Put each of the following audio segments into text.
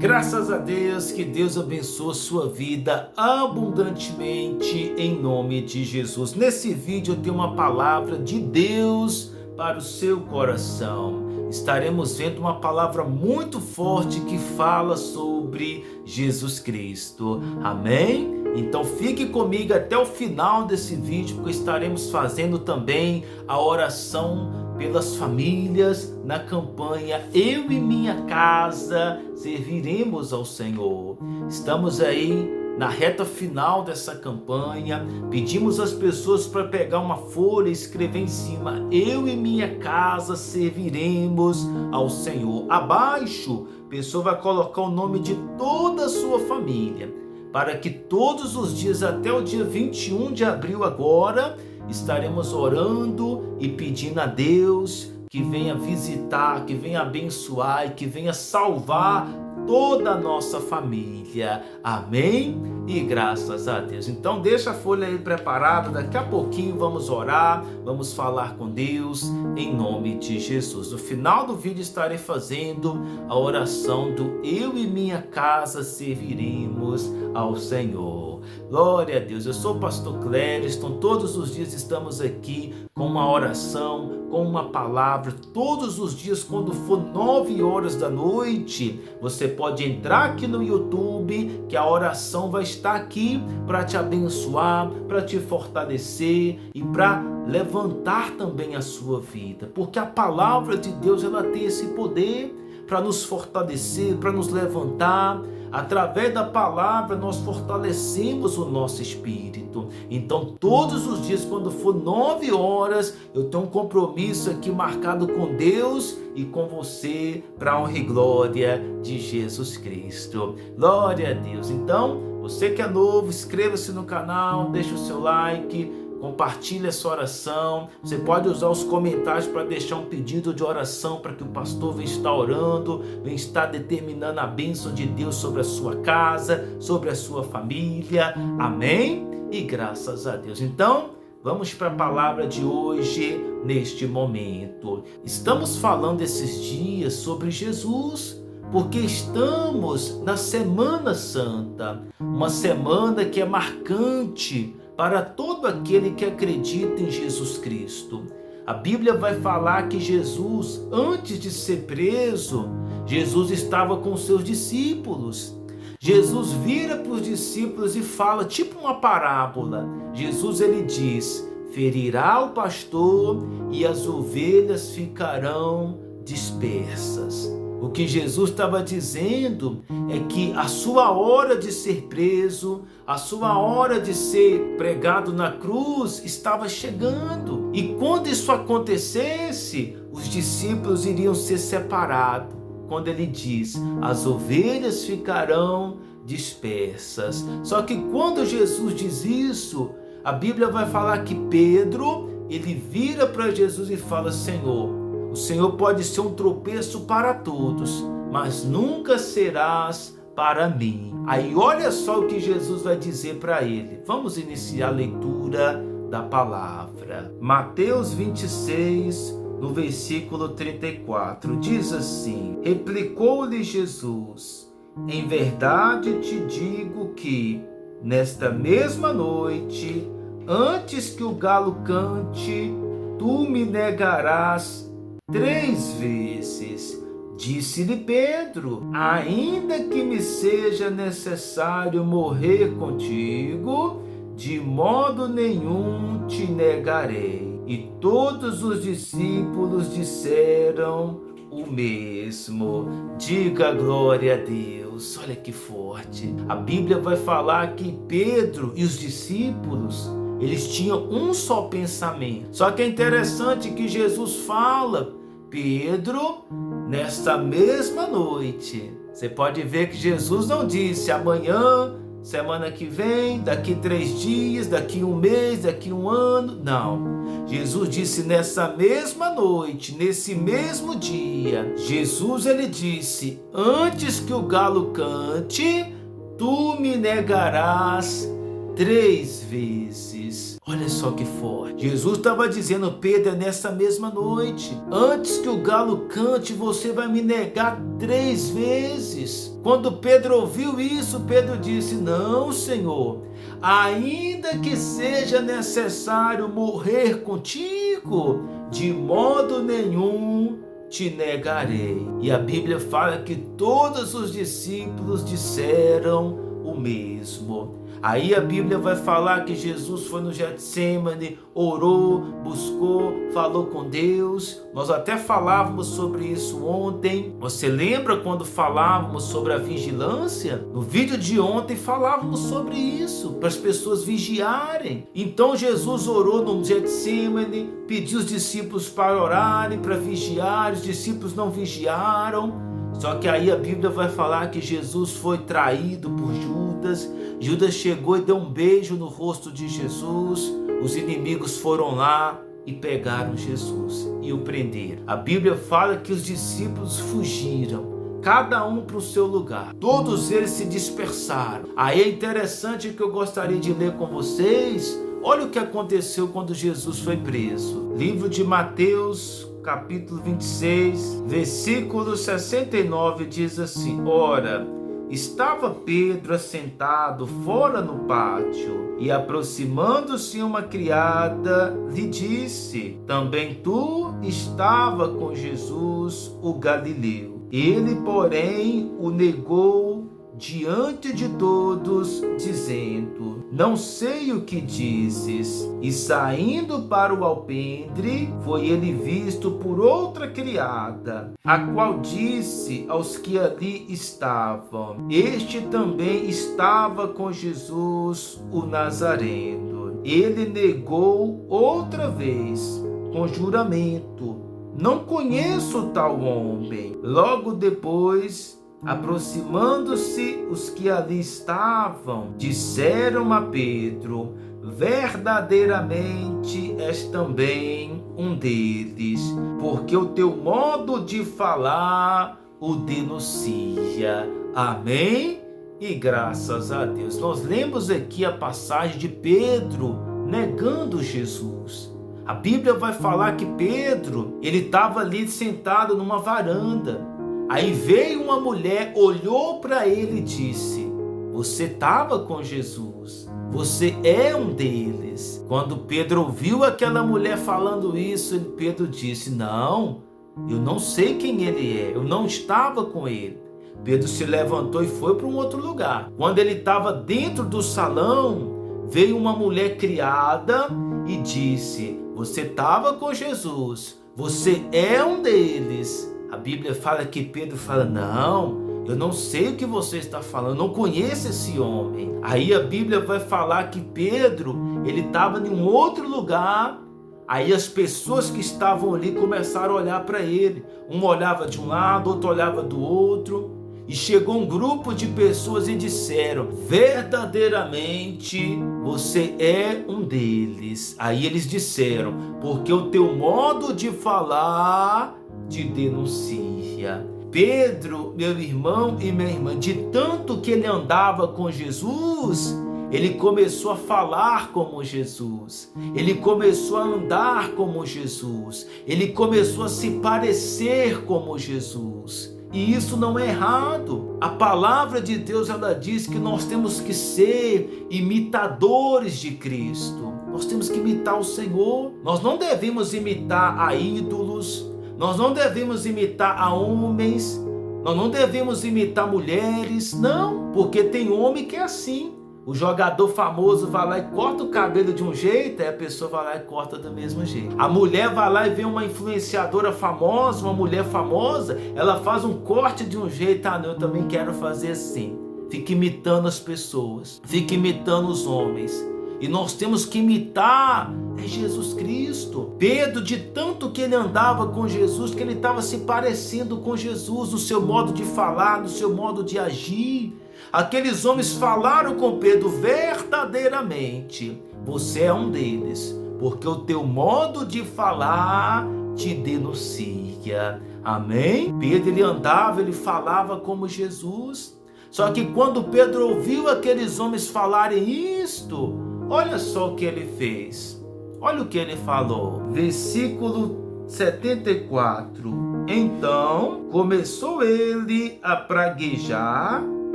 Graças a Deus, que Deus abençoe a sua vida abundantemente em nome de Jesus. Nesse vídeo eu tenho uma palavra de Deus para o seu coração. Estaremos vendo uma palavra muito forte que fala sobre Jesus Cristo. Amém? Então fique comigo até o final desse vídeo, porque estaremos fazendo também a oração pelas famílias na campanha Eu e Minha Casa Serviremos ao Senhor. Estamos aí na reta final dessa campanha. Pedimos às pessoas para pegar uma folha e escrever em cima: Eu e minha casa serviremos ao Senhor. Abaixo, a pessoa vai colocar o nome de toda a sua família, para que todos os dias até o dia 21 de abril agora estaremos orando e pedindo a Deus que venha visitar, que venha abençoar e que venha salvar toda a nossa família. Amém? E graças a Deus. Então deixa a folha aí preparada, daqui a pouquinho vamos orar, vamos falar com Deus em nome de Jesus. No final do vídeo estarei fazendo a oração do Eu e Minha Casa Serviremos ao Senhor. Glória a Deus. Eu sou o pastor Clériston, todos os dias estamos aqui com uma oração, com uma palavra, todos os dias quando for 9 horas da noite, você pode entrar aqui no YouTube, que a oração vai estar aqui para te abençoar, para te fortalecer e para levantar também a sua vida, porque a palavra de Deus ela tem esse poder para nos fortalecer, para nos levantar. Através da palavra nós fortalecemos o nosso espírito. Então todos os dias quando for 9 horas eu tenho um compromisso aqui marcado com Deus e com você, para a honra e glória de Jesus Cristo. Glória a Deus. Então você que é novo, inscreva-se no canal, deixa o seu like, compartilhe essa oração. Você pode usar os comentários para deixar um pedido de oração para que o pastor venha estar orando, venha estar determinando a bênção de Deus sobre a sua casa, sobre a sua família. Amém? E graças a Deus. Então, vamos para a palavra de hoje neste momento. Estamos falando esses dias sobre Jesus, porque estamos na Semana Santa, uma semana que é marcante para todo aquele que acredita em Jesus Cristo. A Bíblia vai falar que Jesus, antes de ser preso, Jesus estava com seus discípulos. Jesus vira para os discípulos e fala, tipo uma parábola. Jesus ele diz: ferirá o pastor e as ovelhas ficarão dispersas. O que Jesus estava dizendo é que a sua hora de ser preso, a sua hora de ser pregado na cruz estava chegando. E quando isso acontecesse, os discípulos iriam ser separados. Quando ele diz, as ovelhas ficarão dispersas. Só que quando Jesus diz isso, a Bíblia vai falar que Pedro, ele vira para Jesus e fala, Senhor, o Senhor pode ser um tropeço para todos, mas nunca serás para mim. Aí olha só o que Jesus vai dizer para ele. Vamos iniciar a leitura da palavra. Mateus 26, no versículo 34, diz assim: replicou-lhe Jesus, em verdade te digo que, nesta mesma noite, antes que o galo cante, tu me negarás 3 vezes. Disse-lhe Pedro, ainda que me seja necessário morrer contigo, de modo nenhum te negarei. E todos os discípulos disseram o mesmo. Diga glória a Deus. Olha que forte. A Bíblia vai falar que Pedro e os discípulos, eles tinham um só pensamento. Só que é interessante que Jesus fala, Pedro, nesta mesma noite. Você pode ver que Jesus não disse amanhã, semana que vem, daqui 3 dias, daqui 1 mês, daqui 1 ano. Não. Jesus disse nessa mesma noite, nesse mesmo dia. Jesus ele disse, antes que o galo cante, tu me negarás 3 vezes. Olha só que forte. Jesus estava dizendo: Pedro, é nessa mesma noite, antes que o galo cante, você vai me negar 3 vezes. Quando Pedro ouviu isso, Pedro disse: não, Senhor, ainda que seja necessário morrer contigo, de modo nenhum te negarei. E a Bíblia fala que todos os discípulos disseram o mesmo. Aí a Bíblia vai falar que Jesus foi no Getsêmani, orou, buscou, falou com Deus. Nós até falávamos sobre isso ontem. Você lembra quando falávamos sobre a vigilância? No vídeo de ontem falávamos sobre isso, para as pessoas vigiarem. Então Jesus orou no Getsêmani, pediu os discípulos para orarem, para vigiar. Os discípulos não vigiaram. Só que aí a Bíblia vai falar que Jesus foi traído por Judas. Judas chegou e deu um beijo no rosto de Jesus. Os inimigos foram lá e pegaram Jesus e o prenderam. A Bíblia fala que os discípulos fugiram, cada um para o seu lugar. Todos eles se dispersaram. Aí é interessante que eu gostaria de ler com vocês. Olha o que aconteceu quando Jesus foi preso. Livro de Mateus, capítulo 26, versículo 69, diz assim: ora, estava Pedro assentado fora no pátio, e aproximando-se uma criada, lhe disse: também tu estava com Jesus, o Galileu. Ele, porém, o negou diante de todos, dizendo: não sei o que dizes. E saindo para o alpendre, foi ele visto por outra criada, a qual disse aos que ali estavam: este também estava com Jesus, o Nazareno. Ele negou outra vez, com juramento: não conheço tal homem. Logo depois, aproximando-se os que ali estavam, disseram a Pedro: verdadeiramente és também um deles, porque o teu modo de falar o denuncia. Amém? E graças a Deus. Nós lemos aqui a passagem de Pedro negando Jesus. A Bíblia vai falar que Pedro, ele estava ali sentado numa varanda. Aí veio uma mulher, olhou para ele e disse: você estava com Jesus, você é um deles. Quando Pedro ouviu aquela mulher falando isso, Pedro disse: não, eu não sei quem ele é, eu não estava com ele. Pedro se levantou e foi para um outro lugar. Quando ele estava dentro do salão, veio uma mulher criada e disse: você estava com Jesus, você é um deles. A Bíblia fala que Pedro fala: não, eu não sei o que você está falando, eu não conheço esse homem. Aí a Bíblia vai falar que Pedro, ele estava em um outro lugar. Aí as pessoas que estavam ali começaram a olhar para ele. Um olhava de um lado, outro olhava do outro. E chegou um grupo de pessoas e disseram: verdadeiramente você é um deles. Aí eles disseram: porque o teu modo de falar te denuncia. Pedro, meu irmão e minha irmã, de tanto que ele andava com Jesus, ele começou a falar como Jesus, ele começou a andar como Jesus, ele começou a se parecer como Jesus. E isso não é errado. A palavra de Deus, ela diz que nós temos que ser imitadores de Cristo. Nós temos que imitar o Senhor. Nós não devemos imitar a ídolos, nós não devemos imitar a homens, nós não devemos imitar mulheres, não, porque tem homem que é assim. O jogador famoso vai lá e corta o cabelo de um jeito, aí a pessoa vai lá e corta do mesmo jeito. A mulher vai lá e vê uma influenciadora famosa, uma mulher famosa, ela faz um corte de um jeito: ah, não, eu também quero fazer assim. Fica imitando as pessoas, fica imitando os homens. E nós temos que imitar Jesus Cristo. Pedro, de tanto que ele andava com Jesus, que ele estava se parecendo com Jesus, no seu modo de falar, no seu modo de agir. Aqueles homens falaram com Pedro: verdadeiramente você é um deles, porque o teu modo de falar te denuncia. Amém? Pedro, ele andava, ele falava como Jesus. Só que quando Pedro ouviu aqueles homens falarem isto, olha só o que ele fez. Olha o que ele falou. Versículo 74. Então começou ele a praguejar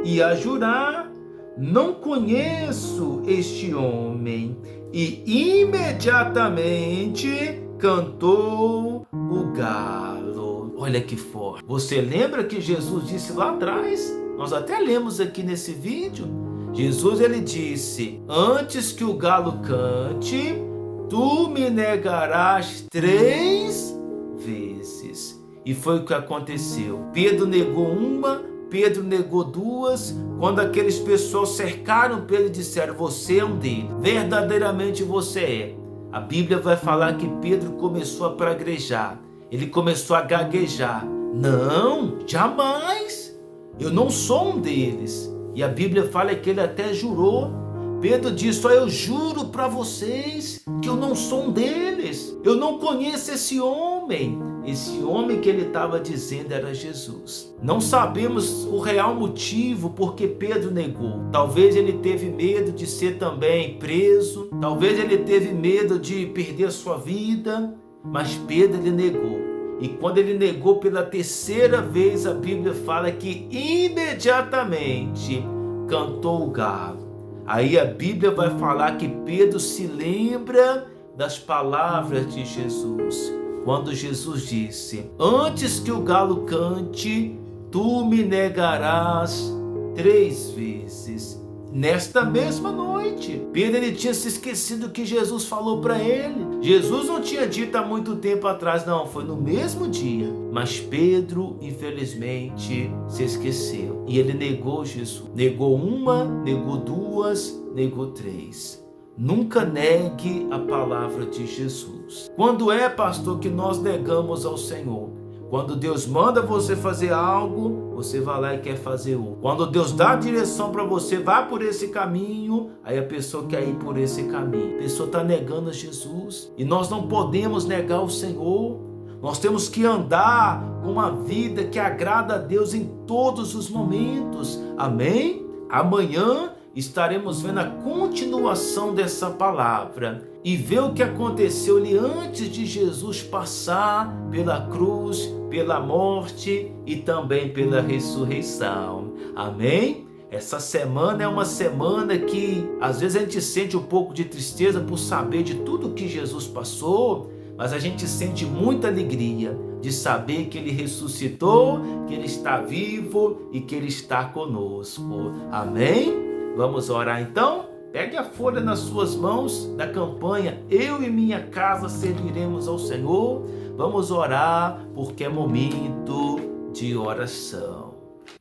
e a jurar: não conheço este homem. E imediatamente cantou o galo. Olha que forte. Você lembra que Jesus disse lá atrás? Nós até lemos aqui nesse vídeo. Jesus, ele disse: antes que o galo cante, tu me negarás 3 vezes. E foi o que aconteceu. Pedro negou uma, Pedro negou 2. Quando aqueles pessoas cercaram Pedro e disseram: você é um deles, verdadeiramente você é. A Bíblia vai falar que Pedro começou a praguejar, ele começou a gaguejar: não, jamais, eu não sou um deles. E a Bíblia fala que ele até jurou. Pedro disse: eu juro para vocês que eu não sou um deles, eu não conheço esse homem. Esse homem que ele estava dizendo era Jesus. Não sabemos o real motivo porque Pedro negou. Talvez ele teve medo de ser também preso, talvez ele teve medo de perder a sua vida, mas Pedro, ele negou. E quando ele negou pela 3ª vez, a Bíblia fala que imediatamente cantou o galo. Aí a Bíblia vai falar que Pedro se lembra das palavras de Jesus. Quando Jesus disse: antes que o galo cante, tu me negarás 3 vezes. Nesta mesma noite, Pedro, ele tinha se esquecido que Jesus falou para ele. Jesus não tinha dito há muito tempo atrás, não, foi no mesmo dia. Mas Pedro, infelizmente, se esqueceu. E ele negou Jesus. Negou 1, negou 2, negou 3. Nunca negue a palavra de Jesus. Quando é, pastor, que nós negamos ao Senhor? Quando Deus manda você fazer algo, você vai lá e quer fazer outro. Quando Deus dá a direção para você, vá por esse caminho, aí a pessoa quer ir por esse caminho. A pessoa está negando a Jesus. E nós não podemos negar o Senhor. Nós temos que andar com uma vida que agrada a Deus em todos os momentos. Amém? Amanhã estaremos vendo a continuação dessa palavra e ver o que aconteceu ali antes de Jesus passar pela cruz, pela morte e também pela ressurreição. Amém? Essa semana é uma semana que às vezes a gente sente um pouco de tristeza por saber de tudo que Jesus passou, mas a gente sente muita alegria de saber que Ele ressuscitou, que Ele está vivo e que Ele está conosco. Amém? Vamos orar então? Pegue a folha nas suas mãos da campanha Eu e Minha Casa Serviremos ao Senhor. Vamos orar porque é momento de oração.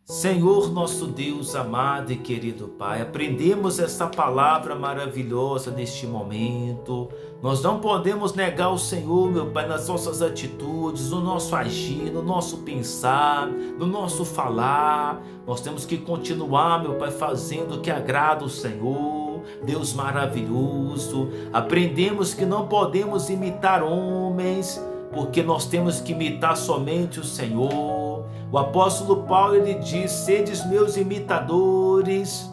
Senhor, nosso Deus amado e querido Pai, aprendemos essa palavra maravilhosa neste momento. Nós não podemos negar o Senhor, meu Pai, nas nossas atitudes, no nosso agir, no nosso pensar, no nosso falar. Nós temos que continuar, meu Pai, fazendo o que agrada o Senhor. Deus maravilhoso, aprendemos que não podemos imitar homens, porque nós temos que imitar somente o Senhor. O apóstolo Paulo, ele diz: sedes meus imitadores,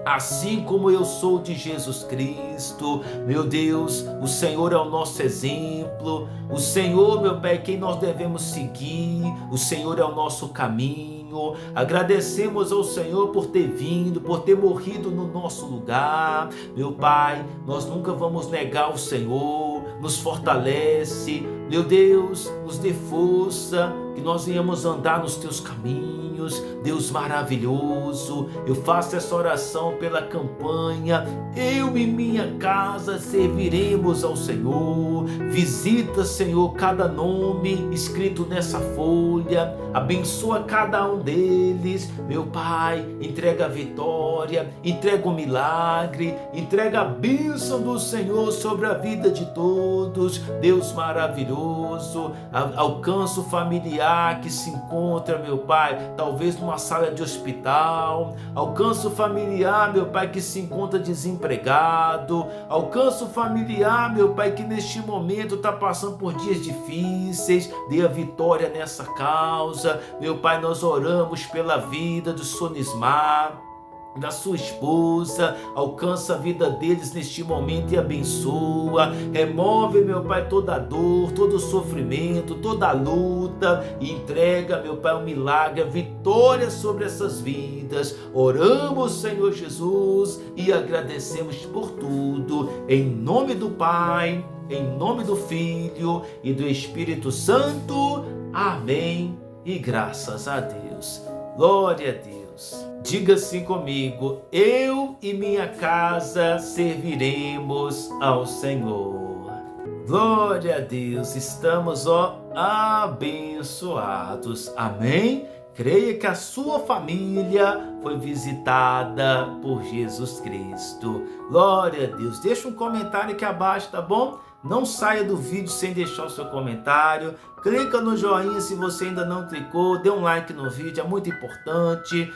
assim como eu sou de Jesus Cristo. Meu Deus, o Senhor é o nosso exemplo. O Senhor, meu Pai, é quem nós devemos seguir. O Senhor é o nosso caminho. Agradecemos ao Senhor por ter vindo, por ter morrido no nosso lugar. Meu Pai, nós nunca vamos negar o Senhor. Nos fortalece, meu Deus, nos dê força, que nós venhamos andar nos teus caminhos. Deus maravilhoso, eu faço essa oração pela campanha Eu e Minha Casa Serviremos ao Senhor. Visita, Senhor, cada nome escrito nessa folha, abençoa cada um deles, meu Pai. Entrega a vitória, entrega o milagre, entrega a bênção do Senhor sobre a vida de todos. Deus maravilhoso, alcança o familiar que se encontra, meu Pai, talvez numa sala de hospital. Alcança o familiar, meu Pai, que se encontra desempregado. Alcança o familiar, meu Pai, que neste momento está passando por dias difíceis. Dê a vitória nessa causa. Meu Pai, nós oramos pela vida do Sonismar. da sua esposa, alcança a vida deles neste momento e abençoa, remove, meu Pai, toda a dor, todo o sofrimento, toda a luta, e entrega, meu Pai, um milagre, a vitória sobre essas vidas. Oramos, Senhor Jesus, e agradecemos por tudo, em nome do Pai, em nome do Filho e do Espírito Santo. Amém e graças a Deus. Glória a Deus. Diga assim comigo: eu e minha casa serviremos ao Senhor. Glória a Deus, estamos, abençoados. Amém? Creia que a sua família foi visitada por Jesus Cristo. Glória a Deus. Deixa um comentário aqui abaixo, tá bom? Não saia do vídeo sem deixar o seu comentário. Clica no joinha se você ainda não clicou. Dê um like no vídeo, é muito importante.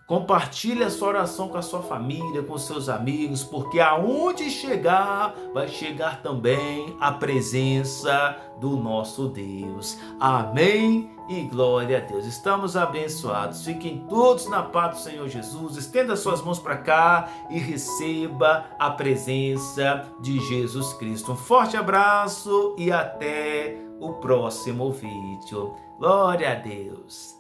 Compartilhe a sua oração com a sua família, com seus amigos, porque aonde chegar, vai chegar também a presença do nosso Deus. Amém e glória a Deus. Estamos abençoados. Fiquem todos na paz do Senhor Jesus. Estenda suas mãos para cá e receba a presença de Jesus Cristo. Um forte abraço e até o próximo vídeo. Glória a Deus.